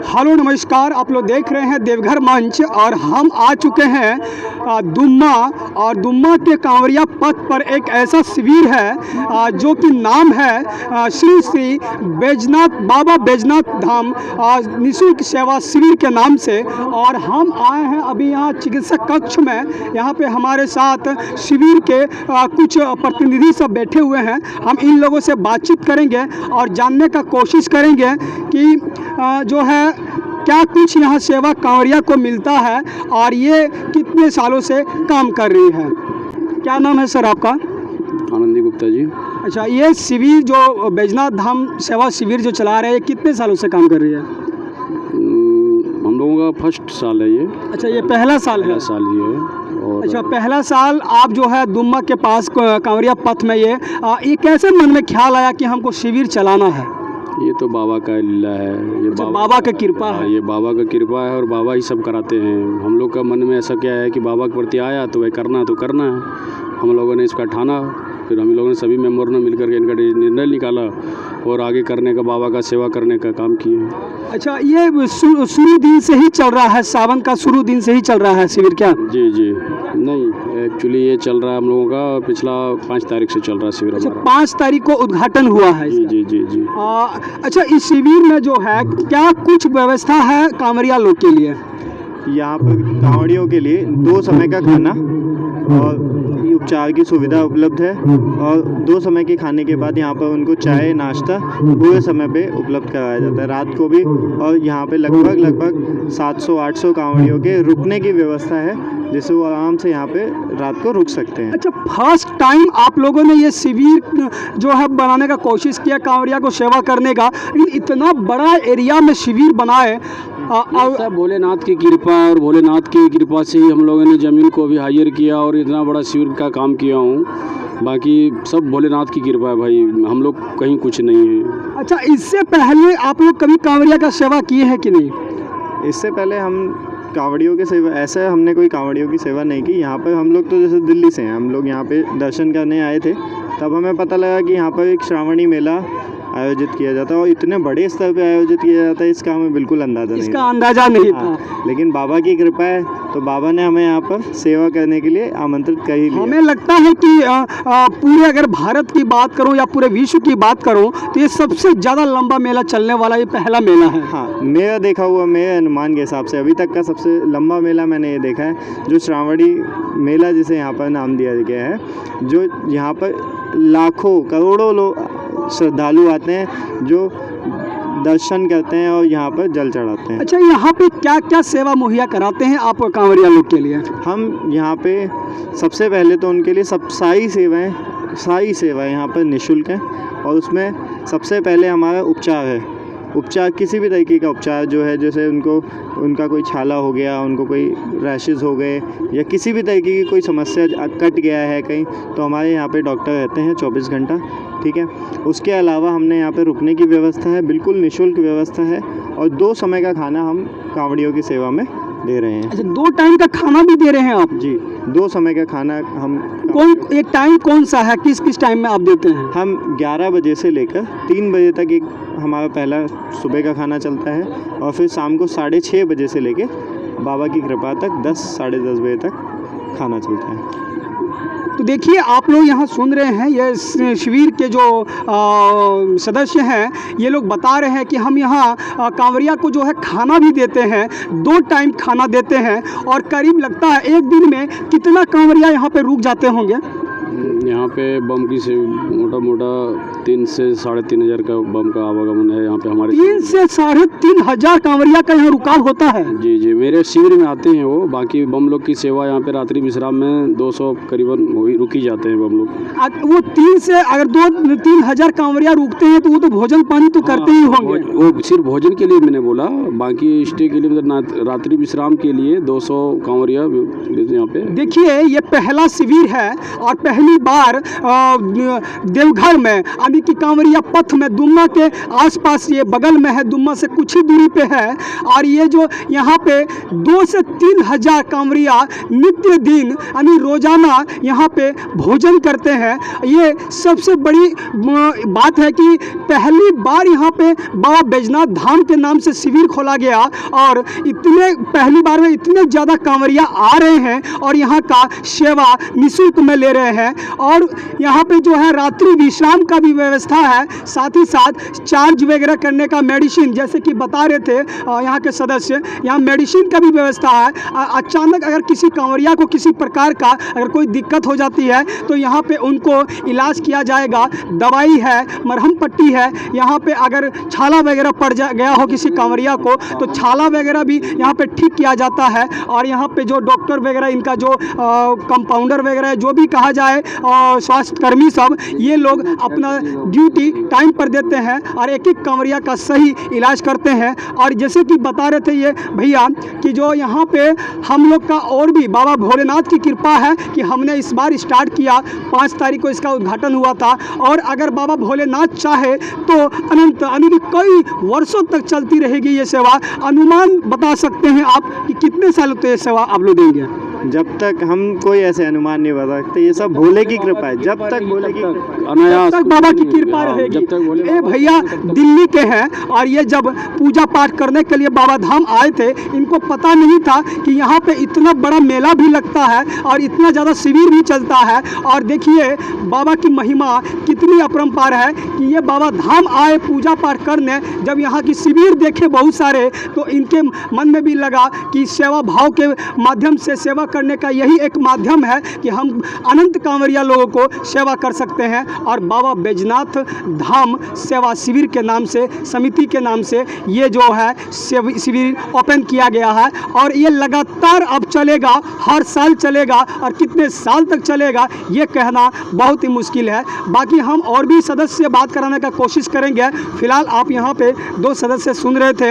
Hello नमस्कार, आप लोग देख रहे हैं देवघर मंच और हम आ चुके हैं दुम्मा। और दुम्मा के कांवरिया पथ पर एक ऐसा शिविर है जो कि नाम है श्री श्री बैजनाथ बाबा बैजनाथ धाम निःशुल्क सेवा शिविर के नाम से। और हम आए हैं अभी यहाँ चिकित्सक कक्ष में। यहाँ पे हमारे साथ शिविर के कुछ प्रतिनिधि सब बैठे हुए हैं। हम इन लोगों से बातचीत करेंगे और जानने का कोशिश करेंगे कि जो है क्या कुछ यहाँ सेवा कांवरिया को मिलता है और ये कितने सालों से काम कर रही है। क्या नाम है सर आपका? आनंदी गुप्ता जी। अच्छा, ये शिविर जो बैजनाथ धाम सेवा शिविर जो चला रहे हैं, ये कितने सालों से काम कर रही है? हम लोगों का फर्स्ट साल है ये। अच्छा, ये पहला साल है? पहला साल ये है। और अच्छा, पहला साल आप जो है दुम्मा के पास कांवरिया पथ में ये कैसे मन में ख्याल आया कि हमको शिविर चलाना है? ये तो बाबा का लीला है, ये बाबा का कृपा है। ये बाबा का कृपा है और बाबा ही सब कराते हैं। हम लोग का मन में ऐसा क्या है कि बाबा के प्रति आया तो वह करना है। हम लोगों ने इसका ठाना, फिर हम लोगों ने सभी मेंबर ने मिलकर के इनका निर्णय निकाला और आगे करने का, बाबा का सेवा करने का काम किए। अच्छा, ये शुरू दिन से ही चल रहा है? सावन का शुरू दिन से ही चल रहा है शिविर क्या? जी जी, नहीं एक्चुअली ये चल रहा है हम लोगों का पिछला 5 तारीख से चल रहा है शिविर। अच्छा, हमारा 5 तारीख को उद्घाटन हुआ है? जी जी जी जी। अच्छा, इस शिविर में जो है क्या कुछ व्यवस्था है कांवरिया लोग के लिए? यहाँ पर कांवड़ियों के लिए 2 समय का खाना और उपचार की सुविधा उपलब्ध है। और 2 समय के खाने के बाद यहाँ पर उनको चाय नाश्ता पूरे समय पे उपलब्ध कराया जाता है, रात को भी। और यहाँ पे लगभग 700-800 कांवड़ियों के रुकने की व्यवस्था है, जिससे वो आराम से यहाँ पे रात को रुक सकते हैं। अच्छा, फर्स्ट टाइम आप लोगों ने ये शिविर जो है बनाने का कोशिश किया कांवरिया को सेवा करने का, इतना बड़ा एरिया में शिविर बनाए सब भोलेनाथ की कृपा है। और भोलेनाथ की कृपा से ही हम लोगों ने ज़मीन को भी हायर किया और इतना बड़ा शिविर का काम किया हूँ। बाकी सब भोलेनाथ की कृपा है भाई, हम लोग कहीं कुछ नहीं है। अच्छा, इससे पहले आप लोग कभी कांवरिया का सेवा किए हैं कि नहीं? इससे पहले हम कांवड़ियों की सेवा, ऐसे हमने कोई कांवड़ियों की सेवा नहीं की। यहाँ पर हम लोग तो जैसे दिल्ली से हैं, हम लोग यहाँ पे दर्शन करने आए थे, तब हमें पता लगा कि यहाँ पर एक श्रावणी मेला आयोजित किया जाता है और इतने बड़े स्तर पे आयोजित किया जाता है, इसका हमें बिल्कुल अंदाज़ा नहीं था। लेकिन बाबा की कृपा है तो बाबा ने हमें यहाँ पर सेवा करने के लिए आमंत्रित कर ही लिया। हमें लगता है कि पूरे अगर भारत की बात करूं या पूरे विश्व की बात करूं तो ये सबसे ज़्यादा लंबा मेला चलने वाला ये पहला मेला है। हाँ, मेरा देखा हुआ, मेरे अनुमान के हिसाब से अभी तक का सबसे लंबा मेला मैंने ये देखा है, जो श्रावणी मेला जिसे यहाँ पर नाम दिया गया है। जो यहाँ पर लाखों करोड़ों लोग श्रद्धालु आते हैं जो दर्शन करते हैं और यहाँ पर जल चढ़ाते हैं। अच्छा, यहाँ पे क्या क्या सेवा मुहैया कराते हैं आप कांवरिया लोग के लिए? हम यहाँ पे सबसे पहले तो उनके लिए सारी सेवाएं यहाँ पर निःशुल्क हैं। और उसमें सबसे पहले हमारा उपचार है। उपचार किसी भी तरीके का उपचार जो है, जैसे उनका कोई छाला हो गया, उनको कोई रैशेज़ हो गए या किसी भी तरीके की कोई समस्या कट गया है कहीं, तो हमारे यहाँ पे डॉक्टर रहते हैं 24 घंटा। ठीक है, उसके अलावा हमने यहाँ पे रुकने की व्यवस्था है, बिल्कुल निःशुल्क व्यवस्था है। और 2 समय का खाना हम कांवड़ियों की सेवा में दे रहे हैं। अच्छा, 2 टाइम का खाना भी दे रहे हैं आप? जी, 2 समय का खाना हम। एक टाइम कौन सा है, किस टाइम में आप देते हैं? हम 11 बजे से लेकर 3 बजे तक एक हमारा पहला सुबह का खाना चलता है और फिर शाम को 6:30 बजे से लेकर बाबा की कृपा तक 10-10:30 बजे तक खाना चलता है। तो देखिए, आप लोग यहाँ सुन रहे हैं, ये शिविर के जो सदस्य हैं ये लोग बता रहे हैं कि हम यहाँ कांवरिया को जो है खाना भी देते हैं, 2 टाइम खाना देते हैं। और करीब लगता है एक दिन में कितना कांवरिया यहाँ पे रुक जाते होंगे? यहाँ पे बम की से मोटा 3 से 3,500 का बम का आवागमन है यहाँ पे हमारे। 3 से 3,500 कांवरिया का यहाँ रुकाव होता है? जी जी, मेरे शिविर में आते हैं वो। बाकी बम लोग की सेवा यहाँ पे रात्रि विश्राम में 200 करीबन रुकी जाते हैं बम लोग। वो 3 से अगर 2-3,000 कांवरिया रुकते हैं तो वो तो भोजन पानी तो करते ही होंगे। वो सिर्फ भोजन के लिए मैंने बोला, बाकी स्टे के लिए मतलब रात्रि विश्राम के लिए 200 कांवरिया यहाँ पे। देखिए, ये पहला शिविर है और पहली बार बार देवघर में यानी कि कांवरिया पथ में दुम्मा के आसपास, ये बगल में है, दुम्मा से कुछ ही दूरी पे है। और ये जो यहाँ पे 2 से 3 हज़ार कांवरिया नित्य दिन यानी रोजाना यहाँ पे भोजन करते हैं। ये सबसे बड़ी बात है कि पहली बार यहाँ पे बाबा बैजनाथ धाम के नाम से शिविर खोला गया और पहली बार में इतने ज़्यादा कांवरिया आ रहे हैं और यहाँ का सेवा निःशुल्क में ले रहे हैं। और यहाँ पे जो है रात्रि विश्राम का भी व्यवस्था है, साथ ही साथ चार्ज वगैरह करने का, मेडिसिन जैसे कि बता रहे थे यहाँ के सदस्य, यहाँ मेडिसिन का भी व्यवस्था है। अचानक अगर किसी कांवरिया को किसी प्रकार का अगर कोई दिक्कत हो जाती है तो यहाँ पे उनको इलाज किया जाएगा। दवाई है, मरहम पट्टी है, यहाँ पे अगर छाला वगैरह पड़ गया हो किसी कांवरिया को तो छाला वगैरह भी यहाँ पे ठीक किया जाता है। और यहाँ पे जो डॉक्टर वगैरह, इनका जो कंपाउंडर वगैरह जो भी कहा जाए, स्वास्थ्य कर्मी सब, ये लोग अपना ड्यूटी टाइम पर देते हैं और एक एक कांवरिया का सही इलाज करते हैं। और जैसे कि बता रहे थे ये भैया कि जो यहाँ पे हम लोग का और भी बाबा भोलेनाथ की कृपा है कि हमने इस बार स्टार्ट किया, 5 तारीख को इसका उद्घाटन हुआ था। और अगर बाबा भोलेनाथ चाहे तो अनंत यानी कि कई वर्षों तक चलती रहेगी ये सेवा। अनुमान बता सकते हैं आप कि कितने साल तो ये सेवा आप लोग देंगे? जब तक हम कोई ऐसे अनुमान नहीं बता सकते, ये सब भोले की कृपा है। जब तक भोले की अनायास तक बाबा की कृपा रहेगी। ये भैया दिल्ली के हैं और ये जब पूजा पाठ करने के लिए बाबा धाम आए थे, इनको पता नहीं था कि यहाँ पे इतना बड़ा मेला भी लगता है और इतना ज़्यादा शिविर भी चलता है। और देखिए बाबा की महिमा कितनी अपरंपार है कि ये बाबा धाम आए पूजा पाठ करने, जब यहाँ की शिविर देखे बहुत सारे तो इनके मन में भी लगा कि सेवा भाव के माध्यम से सेवा करने का यही एक माध्यम है कि हम अनंत कांवरिया लोगों को सेवा कर सकते हैं। और बाबा बैजनाथ धाम सेवा शिविर के नाम से, समिति के नाम से ये जो है शिविर ओपन किया गया है और ये लगातार अब चलेगा, हर साल चलेगा। और कितने साल तक चलेगा ये कहना बहुत ही मुश्किल है। बाकी हम और भी सदस्य से बात कराने का कोशिश करेंगे। फिलहाल आप यहाँ पे 2 सदस्य सुन रहे थे।